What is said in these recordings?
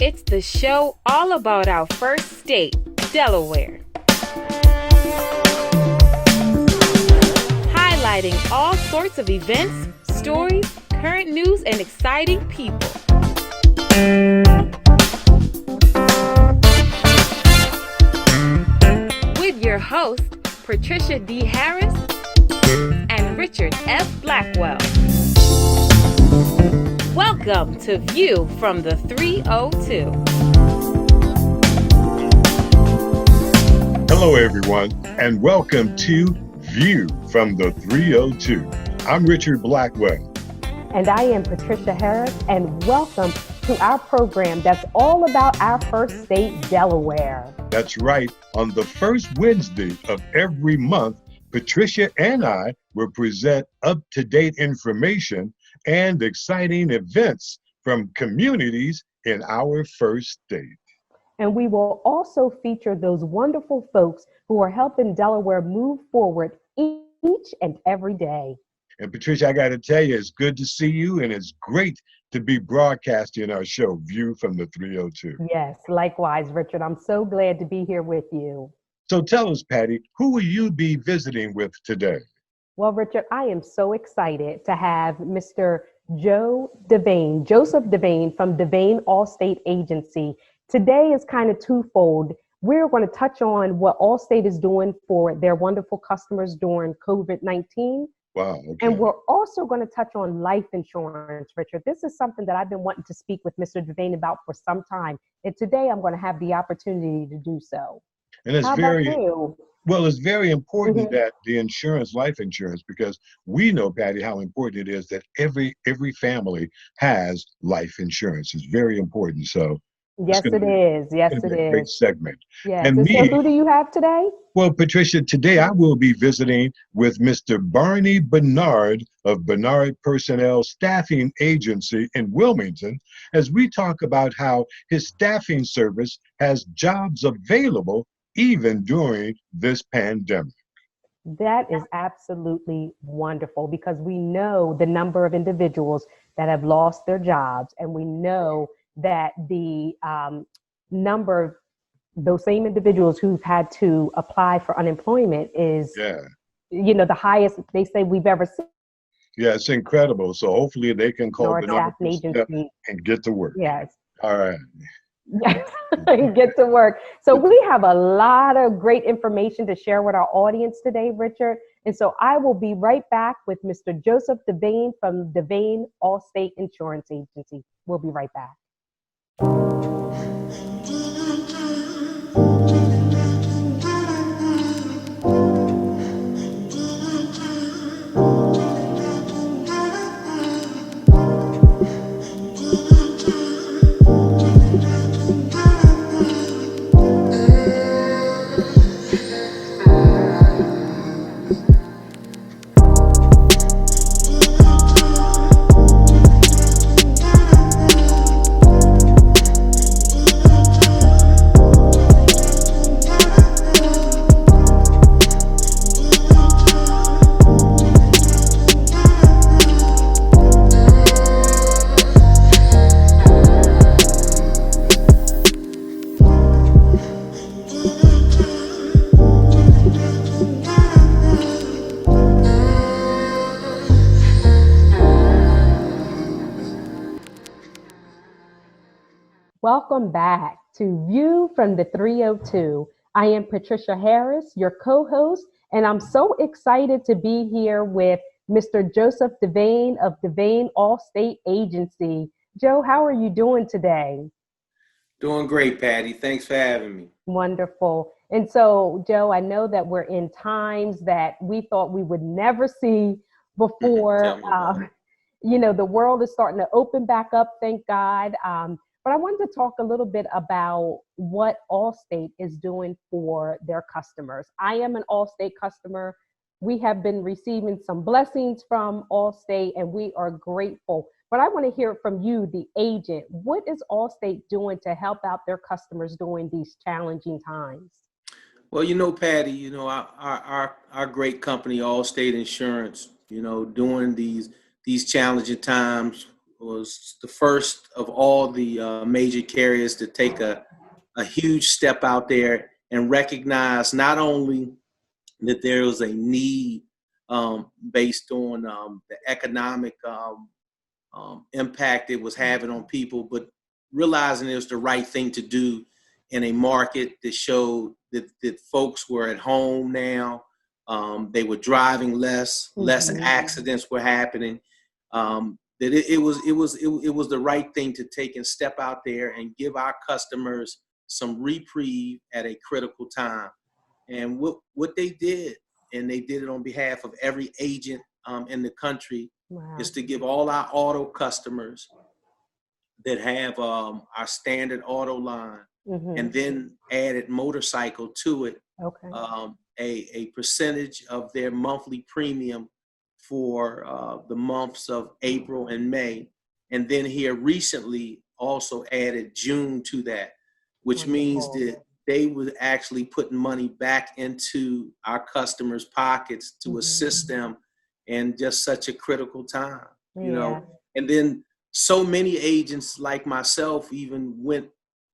It's the show all about our first state, Delaware. Highlighting all sorts of events, stories, current news, and exciting people. With your hosts, Patricia D. Harris and Richard F. Blackwell. Welcome to View from the 302. Hello, everyone, and welcome to View from the 302. I'm Richard Blackwell. And I am Patricia Harris, and welcome to our program that's all about our first state, Delaware. That's right. On the first Wednesday of every month, Patricia and I will present up-to-date information and exciting events from communities in our first state. And we will also feature those wonderful folks who are helping Delaware move forward each and every day. And Patricia, I got to tell you, it's good to see you, and it's great to be broadcasting our show, View from the 302. Yes, likewise, Richard. I'm so glad to be here with you. So tell us, Patty, who will you be visiting with today? Well, Richard, I am so excited to have Mr. Joseph Devane from Devane Allstate Agency. Today is kind of twofold. We're going to touch on what Allstate is doing for their wonderful customers during COVID-19. Wow. Okay. And we're also going to touch on life insurance, Richard. This is something that I've been wanting to speak with Mr. Devane about for some time. And today I'm going to have the opportunity to do so. And it's How very about you? Well, it's very important that the insurance, life insurance, because we know, Patty, how important it is that every family has life insurance. It's very important. So yes, it is. Yes, it is. Great segment. Yes. And so who do you have today? Well, Patricia, today I will be visiting with Mr. Barney Bernard of Bernard Personnel Staffing Agency in Wilmington, as we talk about how his staffing service has jobs available even during this pandemic. That is absolutely wonderful, because we know the number of individuals that have lost their jobs, and we know that the number of those same individuals who've had to apply for unemployment is, the highest they say we've ever seen. Yeah, it's incredible. So hopefully they can call the staffing agency and get to work. Yes. All right. Yes, get to work. So we have a lot of great information to share with our audience today, Richard. And so I will be right back with Mr. Joseph Devane from Devane Allstate Insurance Agency. We'll be right back. Welcome back to View from the 302. I am Patricia Harris, your co-host, and I'm so excited to be here with Mr. Joseph Devane of Devane Allstate Agency. Joe, how are you doing today? Doing great, Patty. Thanks for having me. Wonderful. And so, Joe, I know that we're in times that we thought we would never see before. The world is starting to open back up, thank God. But I wanted to talk a little bit about what Allstate is doing for their customers. I am an Allstate customer. We have been receiving some blessings from Allstate, and we are grateful. But I want to hear from you, the agent. What is Allstate doing to help out their customers during these challenging times? Well, Patty, our great company, Allstate Insurance, during these challenging times, was the first of all the major carriers to take a huge step out there and recognize not only that there was a need based on the economic impact it was having on people, but realizing it was the right thing to do in a market that showed that folks were at home now. They were driving less accidents were happening. That it was the right thing to take and step out there and give our customers some reprieve at a critical time. And what they did, and they did it on behalf of every agent in the country, is to give all our auto customers that have our standard auto line, and then added motorcycle to it, a percentage of their monthly premium for the months of April and May. And then here recently also added June to that, which means that they were actually putting money back into our customers' pockets to assist them in just such a critical time, you know. And then so many agents like myself even went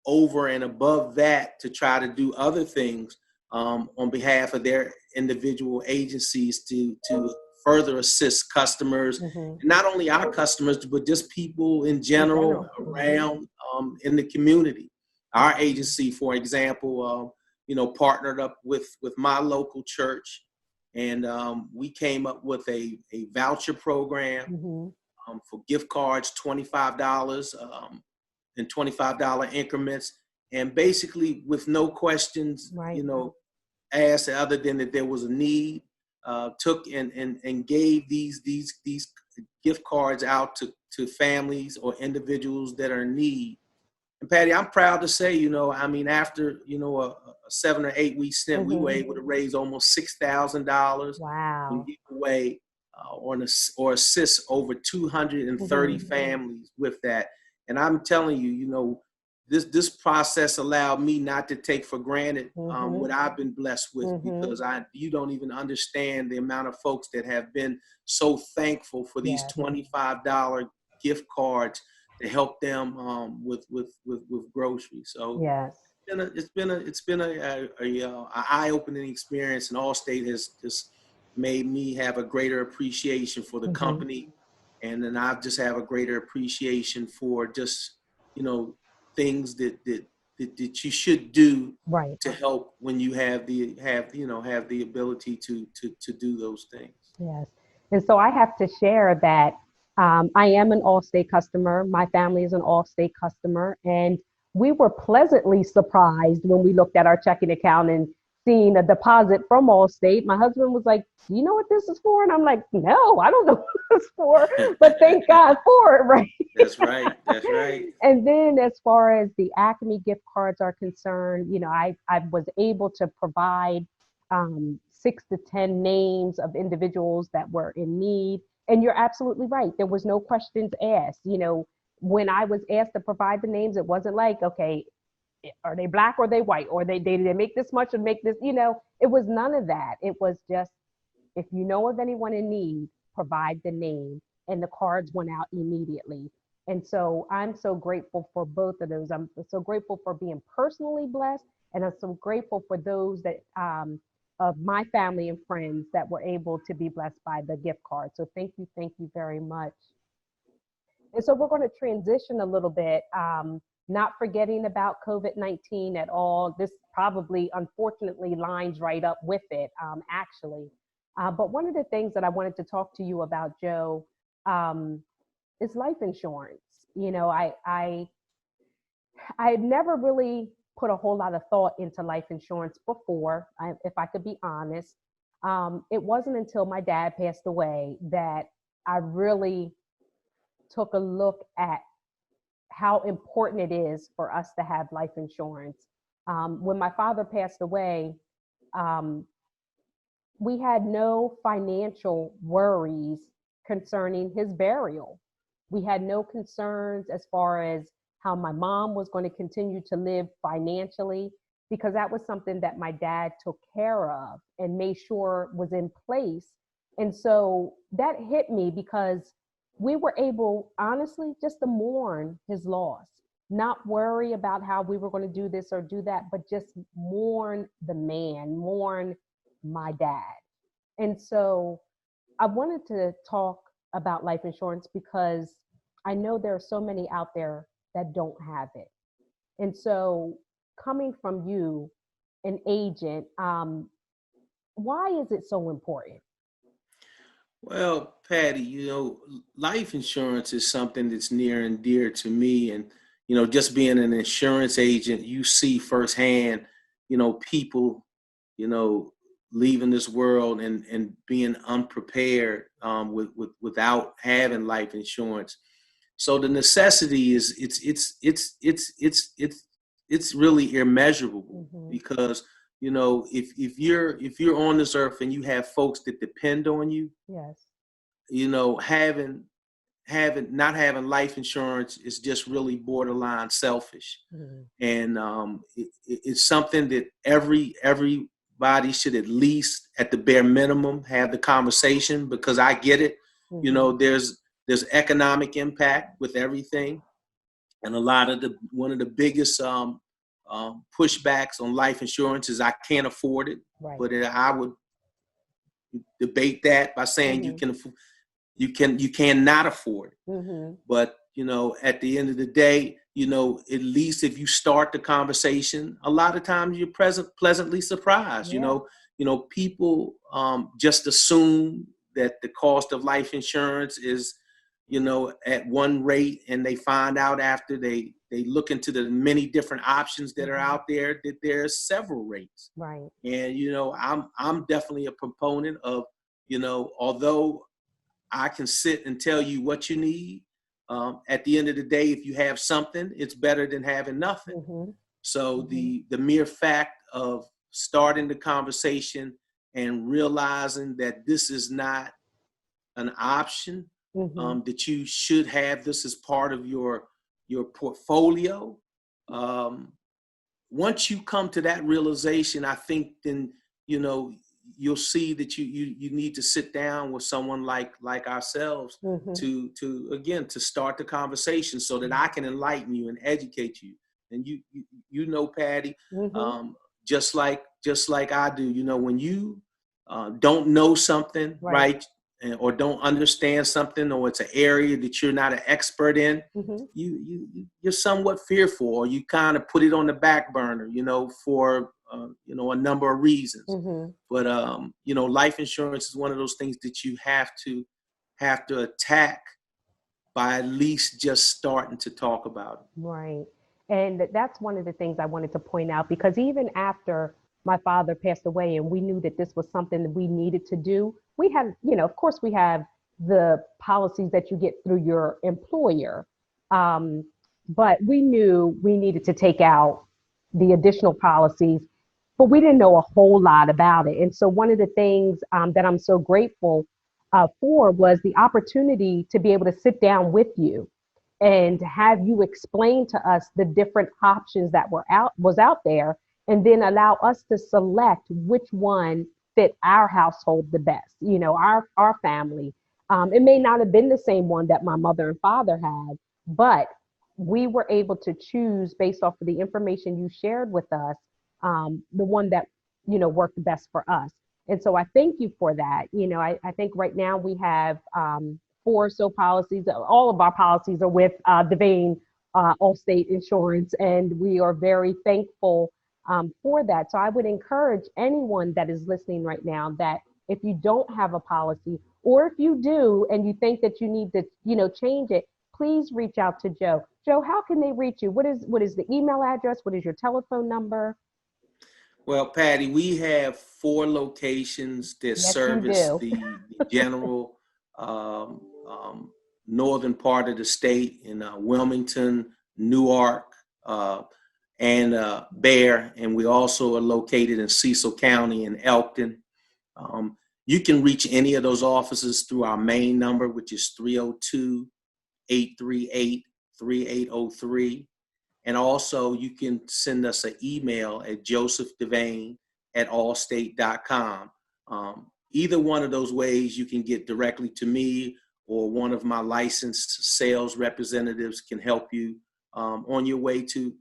over and above that to try to do other things on behalf of their individual agencies to further assist customers, not only our customers, but just people in general around in the community. Our agency, for example, partnered up with my local church, and we came up with a voucher program for gift cards, $25 in $25 increments, and basically with no questions, asked other than that there was a need, took and gave these gift cards out to families or individuals that are in need. And Patty, I'm proud to say, after, a 7 or 8 week stint, we were able to raise almost $6,000. Wow. And give away or assist over 230 families with that. And I'm telling you, this process allowed me not to take for granted what I've been blessed with, because you don't even understand the amount of folks that have been so thankful for these $25 gift cards to help them with groceries. So it's been a eye-opening experience, and Allstate has just made me have a greater appreciation for the company, and then I just have a greater appreciation for just things that you should do to help when you have the ability to do those things. Yes. And so I have to share that I am an Allstate customer. My family is an Allstate customer. And we were pleasantly surprised when we looked at our checking account and seen a deposit from Allstate. My husband was like, "Do you know what this is for?" And I'm like, "No, I don't know what it's for," but thank God for it, right? That's right. That's right. And then as far as the Acme gift cards are concerned, I was able to provide 6 to 10 names of individuals that were in need. And you're absolutely right. There was no questions asked. When I was asked to provide the names, it wasn't like, okay, are they black or are they white, or they make this much or make this, it was none of that. It was just, if you know of anyone in need, provide the name, and the cards went out immediately. And so I'm so grateful for both of those. I'm so grateful for being personally blessed, and I'm so grateful for those that of my family and friends that were able to be blessed by the gift card. So thank you very much. And so we're going to transition a little bit, not forgetting about COVID-19 at all. This probably, unfortunately, lines right up with it, actually. But one of the things that I wanted to talk to you about, Joe, is life insurance. I had never really put a whole lot of thought into life insurance before, if I could be honest. It wasn't until my dad passed away that I really took a look at how important it is for us to have life insurance. When my father passed away, we had no financial worries concerning his burial. We had no concerns as far as how my mom was going to continue to live financially, because that was something that my dad took care of and made sure was in place. And so that hit me, because we were able, honestly, just to mourn his loss, not worry about how we were going to do this or do that, but just mourn the man, mourn my dad. And so I wanted to talk about life insurance because I know there are so many out there that don't have it. And so, coming from you, an agent, why is it so important? Well, Patty, life insurance is something that's near and dear to me. And, just being an insurance agent, you see firsthand, people, you know, leaving this world and being unprepared without having life insurance. So the necessity is it's really immeasurable because if you're on this earth and you have folks that depend on you, Yes. Having not having life insurance is just really borderline selfish. And it's something that everybody should at least at the bare minimum have the conversation, because I get it. There's economic impact with everything, and one of the biggest pushbacks on life insurance is I can't afford it. Right. But I would debate that by saying you cannot afford it. But at the end of the day, at least if you start the conversation, a lot of times you're pleasantly surprised. Yeah. People just assume that the cost of life insurance is at one rate, and they find out after they look into the many different options that are out there that there's several rates. Right. And I'm definitely a proponent of, although I can sit and tell you what you need, at the end of the day, if you have something, it's better than having nothing. So the mere fact of starting the conversation and realizing that this is not an option, that you should have this as part of your portfolio. Once you come to that realization, I think then you'll see that you need to sit down with someone like ourselves to start the conversation so that I can enlighten you and educate you. And Patty, just like I do, when you don't know something, right? Or don't understand something, or it's an area that you're not an expert in, you're somewhat fearful, or you kind of put it on the back burner, for a number of reasons. But life insurance is one of those things that you have to attack by at least just starting to talk about it. Right. And that's one of the things I wanted to point out, because even after my father passed away and we knew that this was something that we needed to do, we had, of course, we have the policies that you get through your employer. But we knew we needed to take out the additional policies, but we didn't know a whole lot about it. And so one of the things that I'm so grateful for was the opportunity to be able to sit down with you and have you explain to us the different options that was out there, and then allow us to select which one fit our household the best, our family. It may not have been the same one that my mother and father had, but we were able to choose based off of the information you shared with us, the one that, worked best for us. And so I thank you for that. I think right now we have 4 or so policies. All of our policies are with Devane Allstate Insurance, and we are very thankful for that. So I would encourage anyone that is listening right now that if you don't have a policy, or if you do and you think that you need to, change it, please reach out to Joe. Joe, how can they reach you? What is the email address? What is your telephone number? Well, Patty, we have 4 locations that service the general northern part of the state in Wilmington, Newark, and Bear, and we also are located in Cecil County in Elkton. You can reach any of those offices through our main number, which is 302-838-3803. And also you can send us an email at josephdevane@allstate.com. Either one of those ways you can get directly to me, or one of my licensed sales representatives can help you on your way to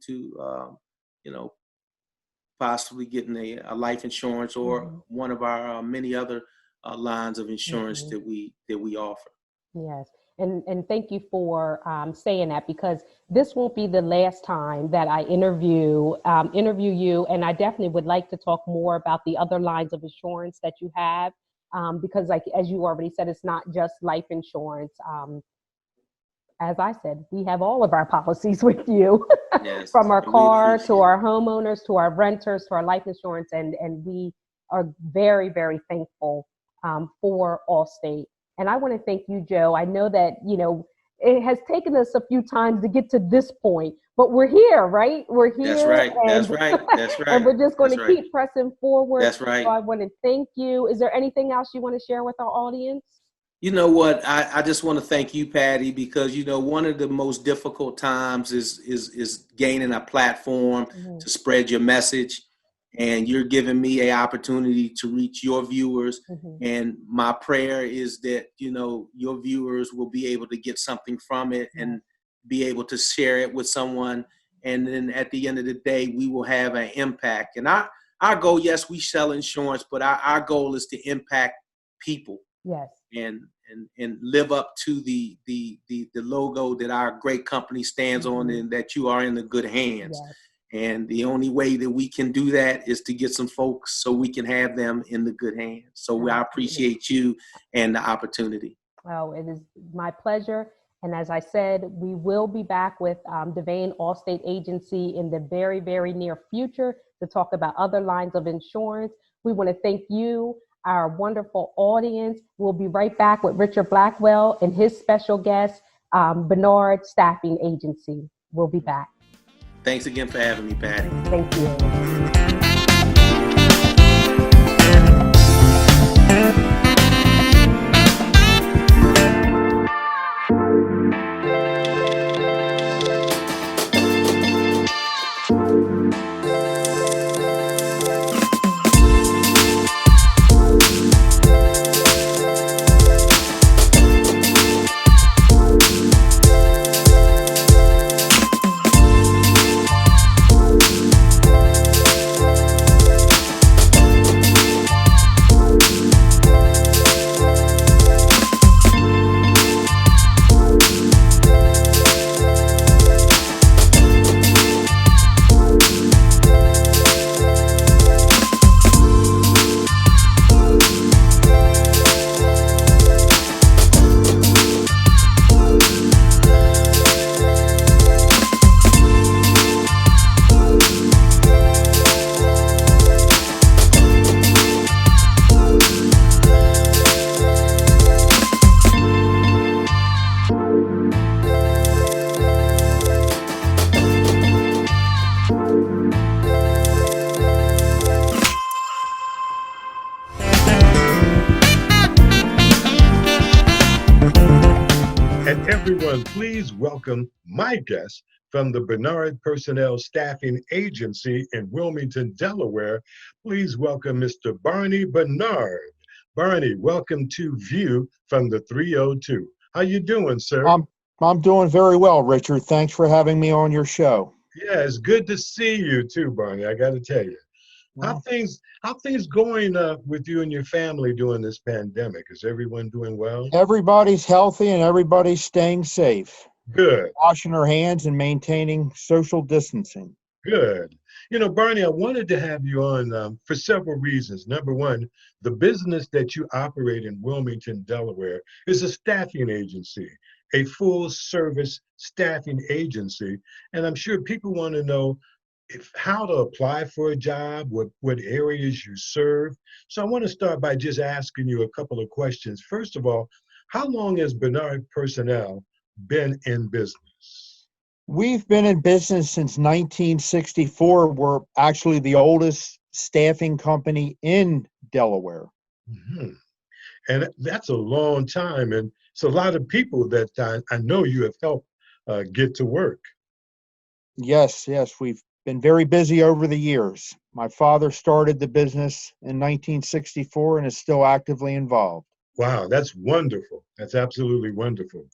possibly getting a life insurance or one of our many other lines of insurance that we offer. Yes. And thank you for saying that, because this won't be the last time that I interview you. And I definitely would like to talk more about the other lines of insurance that you have, because like, as you already said, it's not just life insurance. As I said, we have all of our policies with you, yes, from our car to our homeowners, to our renters, to our life insurance. And we are very, very thankful for Allstate. And I want to thank you, Joe. I know that, it has taken us a few times to get to this point, but we're here, right? We're here. That's right. And, That's right. That's right. And we're just going to keep pressing forward. That's right. So I want to thank you. Is there anything else you want to share with our audience? You know what? I just want to thank you, Patty, because, one of the most difficult times is gaining a platform to spread your message. And you're giving me an opportunity to reach your viewers. And my prayer is that, your viewers will be able to get something from it and be able to share it with someone. And then at the end of the day, we will have an impact. And our goal, yes, we sell insurance, but our goal is to impact people. Yes. And live up to the logo that our great company stands on, and that you are in the good hands. Yes. And the only way that we can do that is to get some folks so we can have them in the good hands. So I appreciate you and the opportunity. Oh, it is my pleasure. And as I said, we will be back with Devane Allstate Agency in the very, very near future to talk about other lines of insurance. We want to thank you, our wonderful audience. We'll be right back with Richard Blackwell and his special guest, Bernard Staffing Agency. We'll be back. Thanks again for having me, Patty. Thank you. And everyone, please welcome my guest from the Bernard Personnel Staffing Agency in Wilmington, Delaware. Please welcome Mr. Barney Bernard. Barney, welcome to View from the 302. How you doing, sir? I'm doing very well, Richard. Thanks for having me on your show. Yeah, it's good to see you too, Barney. I got to tell you. How things going with you and your family during this pandemic? Is everyone doing well? Everybody's healthy and everybody's staying safe. Good. Washing our hands and maintaining social distancing. Good. Barney, I wanted to have you on for several reasons. Number one, the business that you operate in Wilmington, Delaware is a staffing agency, a full service staffing agency. And I'm sure people want to know how to apply for a job, what areas you serve. So I want to start by just asking you a couple of questions. First of all, how long has Bernard Personnel been in business? We've been in business since 1964. We're actually the oldest staffing company in Delaware. Mm-hmm. And that's a long time. And it's a lot of people that I know you have helped get to work. Yes, we've been very busy over the years. My father started the business in 1964 and is still actively involved. Wow, that's wonderful. That's absolutely wonderful.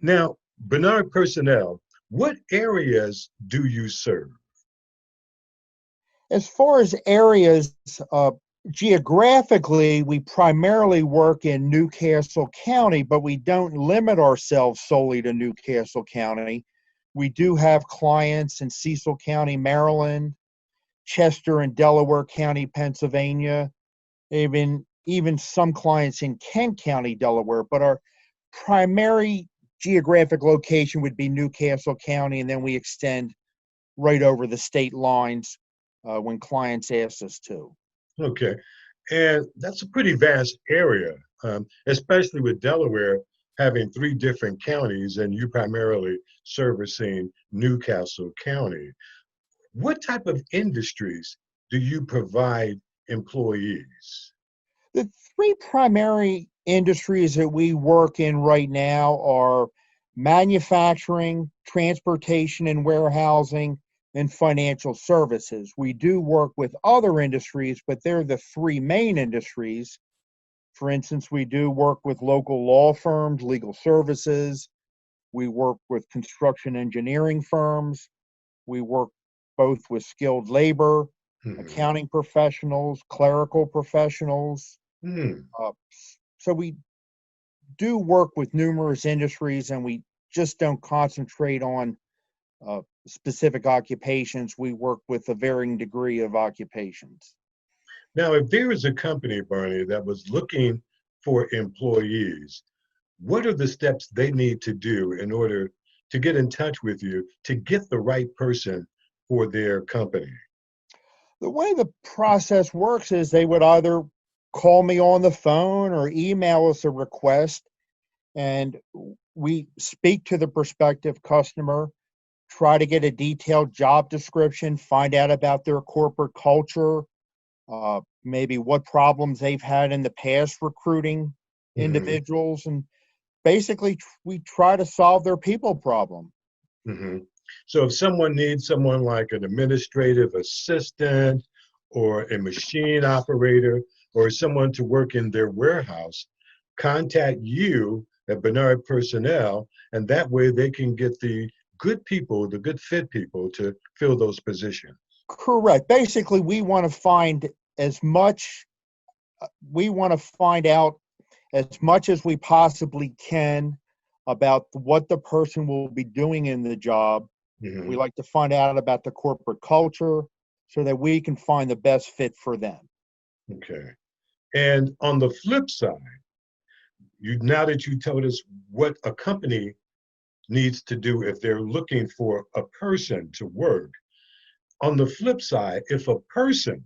Now, Bernard Personnel, what areas do you serve? As far as areas, geographically, we primarily work in Newcastle County, but we don't limit ourselves solely to Newcastle County. We do have clients in Cecil County, Maryland, Chester and Delaware County, Pennsylvania, even some clients in Kent County, Delaware, but our primary geographic location would be Newcastle County, and then we extend right over the state lines when clients ask us to. Okay. And that's a pretty vast area, especially with Delaware having three different counties and you primarily servicing Newcastle County. What type of industries do you provide employees? The three primary industries that we work in right now are manufacturing, transportation and warehousing, and financial services. We do work with other industries, but they're the three main industries. For instance, we do work with local law firms, legal services. We work with construction engineering firms. We work both with skilled labor, Hmm. accounting professionals, clerical professionals. Hmm. Uh, so we do work with numerous industries, and we just don't concentrate on specific occupations. We work with a varying degree of occupations. Now, if there is a company, Barney, that was looking for employees, what are the steps they need to do in order to get in touch with you to get the right person for their company? The way the process works is they would either call me on the phone or email us a request, and we speak to the prospective customer, try to get a detailed job description, find out about their corporate culture, maybe what problems they've had in the past recruiting Hmm. individuals, and basically we try to solve their people problem. Hmm. So if someone needs someone like an administrative assistant or a machine operator or someone to work in their warehouse, contact you at Bernard Personnel, and that way they can get the good people, the good fit people to fill those positions. Correct. Basically, we want to find as much, we want to find out as much as we possibly can about what the person will be doing in the job. We Hmm. like to find out about the corporate culture so that we can find the best fit for them. Okay. And on the flip side, now that you told us what a company needs to do if they're looking for a person to work, on the flip side, if a person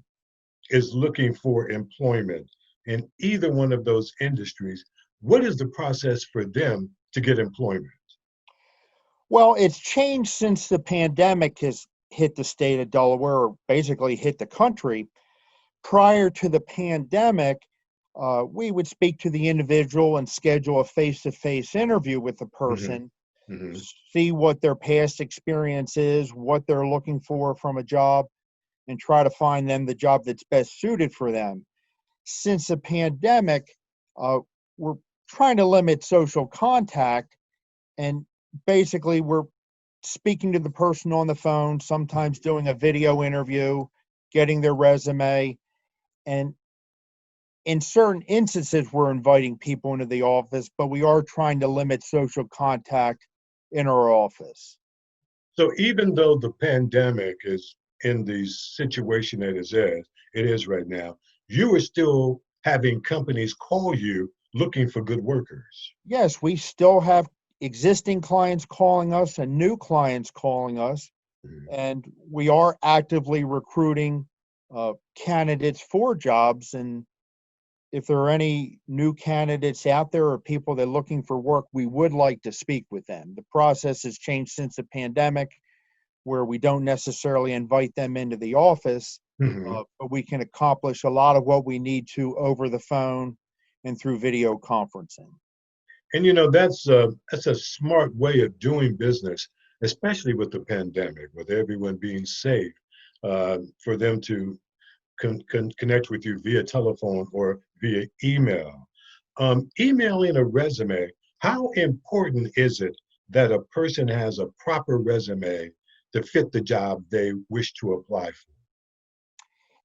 is looking for employment in either one of those industries, what is the process for them to get employment? Well, it's changed since the pandemic has hit the state of Delaware, or basically hit the country. Prior to the pandemic, we would speak to the individual and schedule a face-to-face interview with the Hmm. person, Hmm. see what their past experience is, what they're looking for from a job, and try to find them the job that's best suited for them. Since the pandemic, we're trying to limit social contact, and basically we're speaking to the person on the phone, sometimes doing a video interview, getting their resume, and in certain instances, we're inviting people into the office, but we are trying to limit social contact in our office. So even though the pandemic is in the situation that it is right now, you are still having companies call you looking for good workers. Yes, we still have existing clients calling us and new clients calling us, Mhm. and we are actively recruiting candidates for jobs. And if there are any new candidates out there or people that are looking for work, we would like to speak with them. The process has changed since the pandemic, where we don't necessarily invite them into the office, Mhm. but we can accomplish a lot of what we need to over the phone and through video conferencing. And that's a smart way of doing business, especially with the pandemic, with everyone being safe, for them to connect with you via telephone or via email. Emailing a resume, how important is it that a person has a proper resume to fit the job they wish to apply for?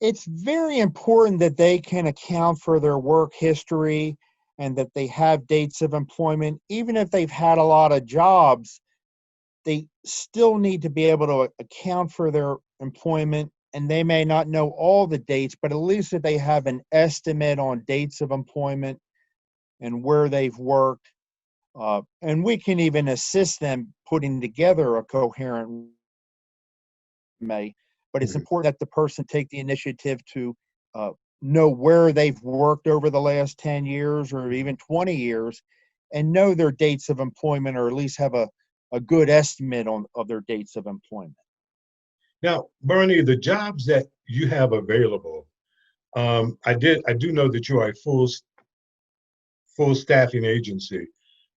It's very important that they can account for their work history and that they have dates of employment. Even if they've had a lot of jobs, they still need to be able to account for their employment, and they may not know all the dates, but at least that they have an estimate on dates of employment and where they've worked. And we can even assist them putting together a coherent resume, but it's Mhm. important that the person take the initiative to know where they've worked over the last 10 years or even 20 years and know their dates of employment, or at least have a good estimate of their dates of employment. Now, Bernie, the jobs that you have available, I do know that you are a full staffing agency.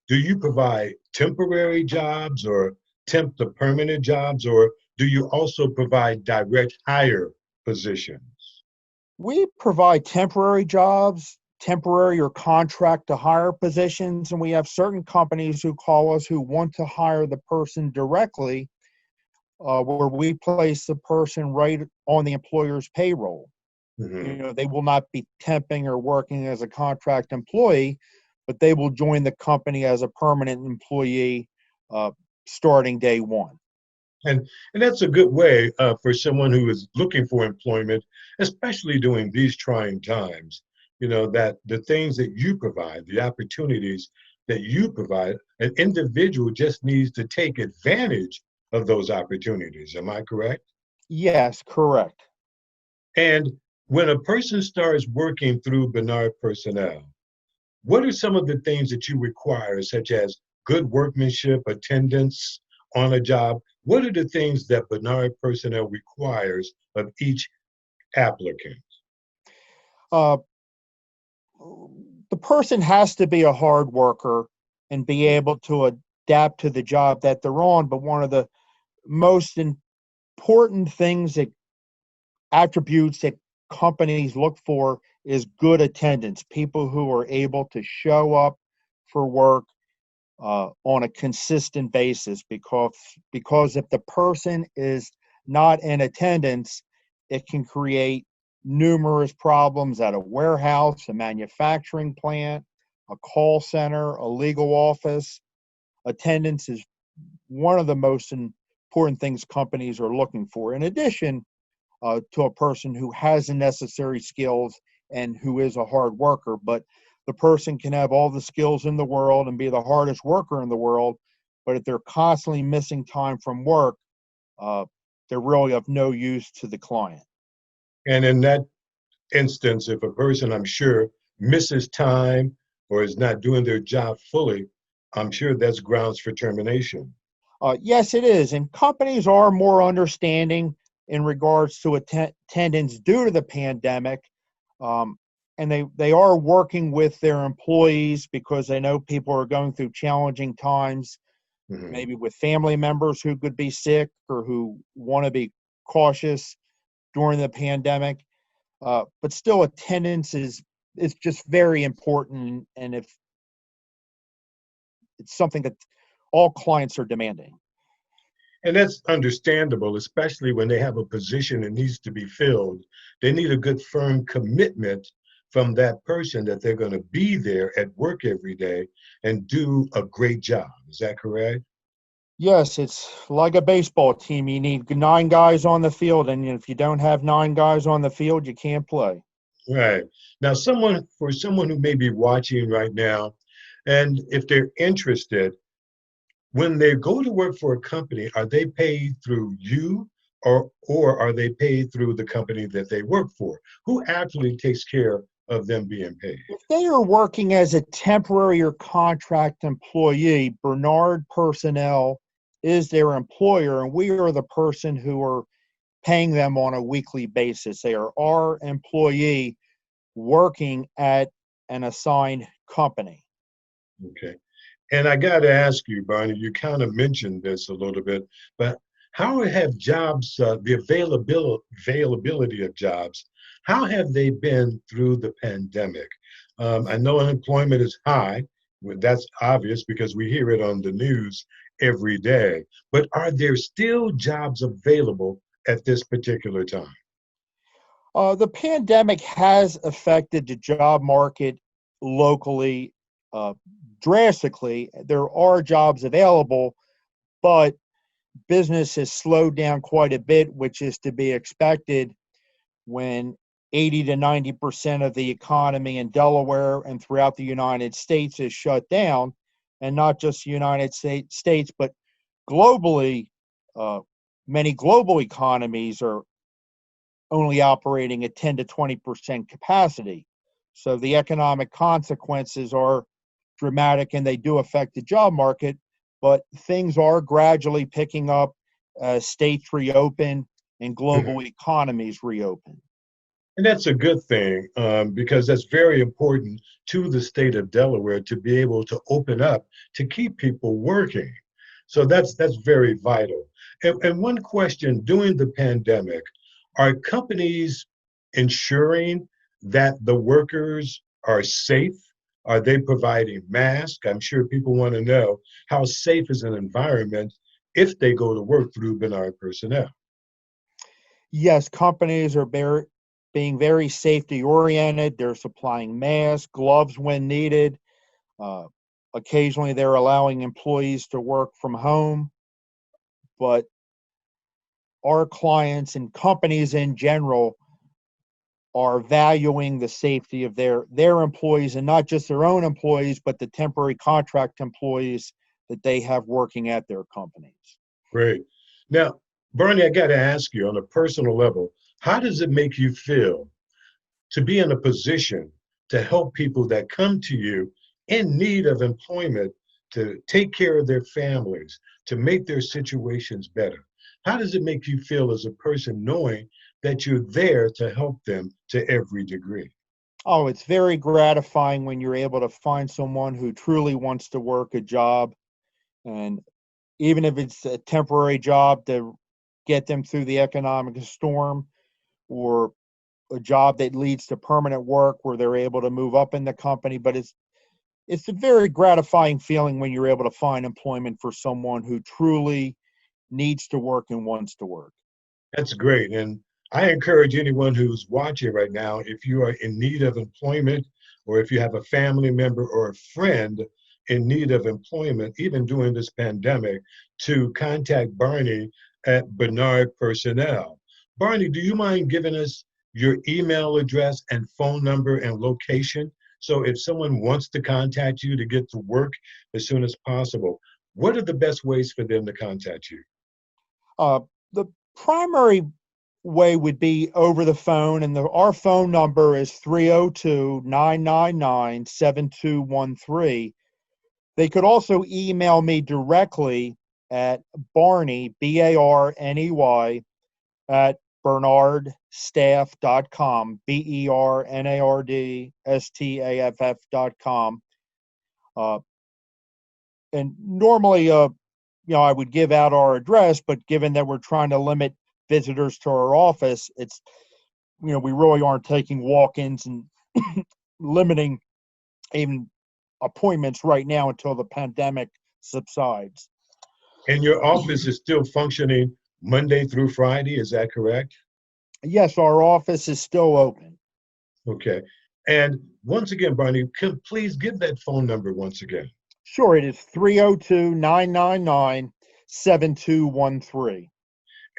Do you provide temporary jobs or temp to permanent jobs, or do you also provide direct hire positions? We provide temporary jobs, temporary or contract to hire positions, and we have certain companies who call us who want to hire the person directly, where we place the person right on the employer's payroll. Mhm. They will not be temping or working as a contract employee, but they will join the company as a permanent employee uh, starting day one. And that's a good way for someone who is looking for employment, especially during these trying times. That the things that you provide, the opportunities that you provide, an individual just needs to take advantage of those opportunities. Am I correct? Yes, correct. And when a person starts working through Bernard Personnel, what are some of the things that you require, such as good workmanship, attendance on a job? What are the things that Bernard Personnel requires of each applicant? Uh, the person has to be a hard worker and be able to adapt to the job that they're on. But one of the most important things that attributes that companies look for is good attendance, people who are able to show up for work on a consistent basis, because if the person is not in attendance, it can create numerous problems at a warehouse, a manufacturing plant, a call center, a legal office. Attendance is one of the most important things companies are looking for. In addition, to a person who has the necessary skills and who is a hard worker. But the person can have all the skills in the world and be the hardest worker in the world, but if they're constantly missing time from work, uh, they're really of no use to the client. And in that instance, if a person, I'm sure, misses time or is not doing their job fully, I'm sure that's grounds for termination. Yes, it is. And companies are more understanding in regards to attendance due to the pandemic. Um, and they are working with their employees because they know people are going through challenging times, Mhm. maybe with family members who could be sick or who want to be cautious during the pandemic. But still, attendance is just very important, and if it's something that all clients are demanding. And that's understandable, especially when they have a position that needs to be filled. They need a good, firm commitment from that person that they're going to be there at work every day and do a great job. Is that correct? Yes, it's like a baseball team. You need 9 guys on the field, and if you don't have 9 guys on the field, you can't play. Right. Now, for someone who may be watching right now, and if they're interested, when they go to work for a company, are they paid through you, or are they paid through the company that they work for? Who actually takes care of them being paid? If they are working as a temporary or contract employee, Bernard Personnel is their employer, and we are the person who are paying them on a weekly basis. They are our employee working at an assigned company. Okay. And I got to ask you, Barney, you kind of mentioned this a little bit, but how have jobs, the availability of jobs, how have they been through the pandemic? I know unemployment is high. Well, that's obvious because we hear it on the news every day. But are there still jobs available at this particular time? The pandemic has affected the job market locally uh, drastically. There are jobs available, but business has slowed down quite a bit, which is to be expected when 80 to 90% of the economy in Delaware and throughout the United States is shut down. And not just the United States, but globally, uh, many global economies are only operating at 10 to 20% capacity. So the economic consequences are dramatic and they do affect the job market, but things are gradually picking up as states reopen and global economies reopen. And that's a good thing because that's very important to the state of Delaware to be able to open up to keep people working. So that's very vital. And one question during the pandemic, are companies ensuring that the workers are safe? Are they providing masks? I'm sure people want to know how safe is an environment if they go to work through Bernard Personnel. Yes, companies are being very safety oriented. They're supplying masks, gloves when needed. Uh, Occasionally, they're allowing employees to work from home, but our clients and companies in general are valuing the safety of their employees, and not just their own employees, but the temporary contract employees that they have working at their companies. Great. Now, Bernie, I got to ask you on a personal level, how does it make you feel to be in a position to help people that come to you in need of employment to take care of their families, to make their situations better? How does it make you feel as a person knowing that you're there to help them to every degree? Oh, it's very gratifying when you're able to find someone who truly wants to work a job, and even if it's a temporary job to get them through the economic storm, or a job that leads to permanent work where they're able to move up in the company. But it's a very gratifying feeling when you're able to find employment for someone who truly needs to work and wants to work. That's great. And I encourage anyone who's watching right now, if you are in need of employment, or if you have a family member or a friend in need of employment, even during this pandemic, to contact Barney at Bernard Personnel. Barney, do you mind giving us your email address and phone number and location? So if someone wants to contact you to get to work as soon as possible, what are the best ways for them to contact you? The primary way would be over the phone, and our phone number is 302-999-7213. They could also email me directly at Barney, Barney, at bernardstaff.com, BERNARDSTAFF.com. And normally, I would give out our address, but given that we're trying to limit visitors to our office, it's, we really aren't taking walk-ins and limiting even appointments right now until the pandemic subsides. And your office is still functioning Monday through Friday, is that correct? Yes, our office is still open. Okay. And once again, Barney, please give that phone number once again. Sure, it is 302-999-7213.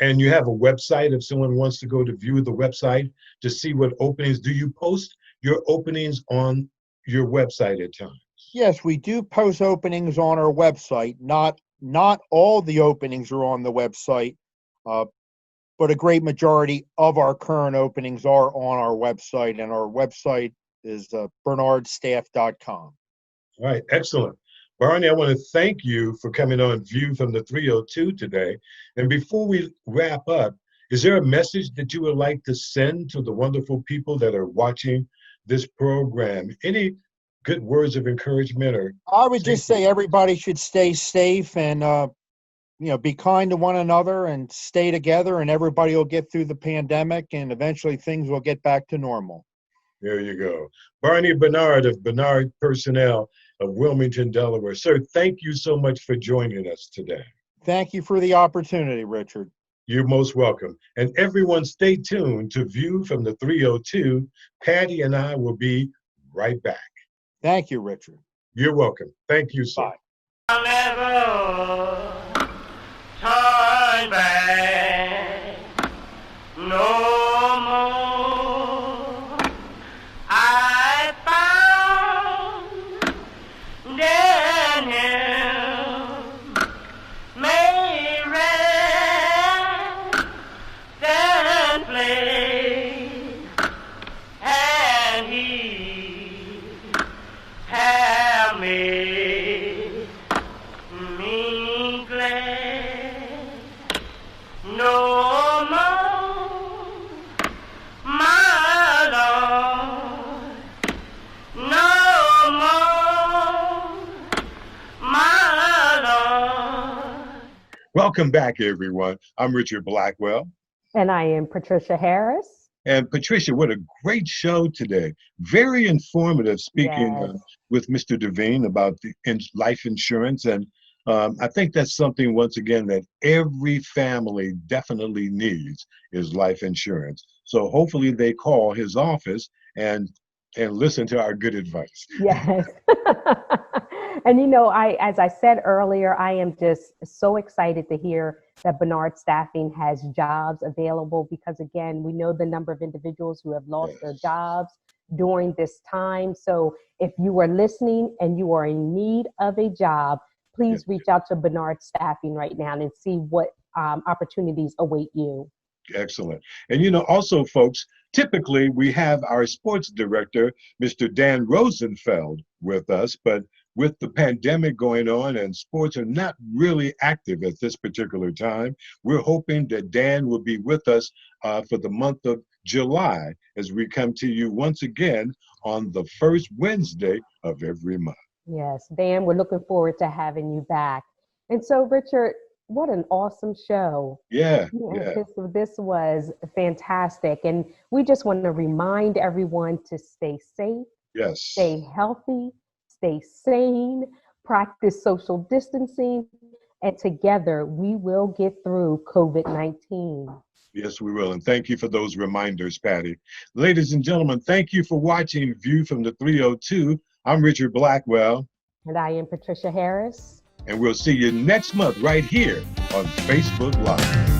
And you have a website if someone wants to go to view the website to see what openings. Do you post your openings on your website at times? Yes, we do post openings on our website. Not all the openings are on the website, but a great majority of our current openings are on our website, and our website is bernardstaff.com. All right, excellent. Barney, I want to thank you for coming on View from the 302 today. And before we wrap up, is there a message that you would like to send to the wonderful people that are watching this program? Any good words of encouragement? Or I would just say everybody should stay safe and be kind to one another and stay together, and everybody will get through the pandemic, and eventually things will get back to normal. There you go. Barney Bernard of Bernard Personnel of Wilmington, Delaware. Sir, thank you so much for joining us today. Thank you for the opportunity, Richard. You're most welcome. And everyone stay tuned to View from the 302. Patty and I will be right back. Thank you, Richard. You're welcome. Thank you, sir. Bye. I'll never turn back no more. I found Daniel may rest and play, and he have made me glad. No more, my Lord, no more, my Lord. Welcome back, everyone. I'm Richard Blackwell. And I am Patricia Harris. And Patricia, what a great show today. Very informative, speaking Yes. with Mr. Devine about the life insurance. And I think that's something, once again, that every family definitely needs is life insurance. So hopefully they call his office and listen to our good advice. Yes. And as I said earlier, I am just so excited to hear that Bernard Staffing has jobs available, because again, we know the number of individuals who have lost their jobs during this time. So if you are listening and you are in need of a job, please reach out to Bernard Staffing right now and see what opportunities await you. Excellent. And also, folks, typically we have our sports director, Mr. Dan Rosenfeld, with us, but with the pandemic going on and sports are not really active at this particular time, we're hoping that Dan will be with us for the month of July as we come to you once again on the first Wednesday of every month. Yes, Dan, we're looking forward to having you back. And so, Richard, what an awesome show. Yeah. This was fantastic. And we just want to remind everyone to stay safe, Yes. stay healthy, stay sane, practice social distancing, and together we will get through COVID-19. Yes, we will. And thank you for those reminders, Patty. Ladies and gentlemen, thank you for watching View from the 302. I'm Richard Blackwell. And I am Patricia Harris. And we'll see you next month right here on Facebook Live.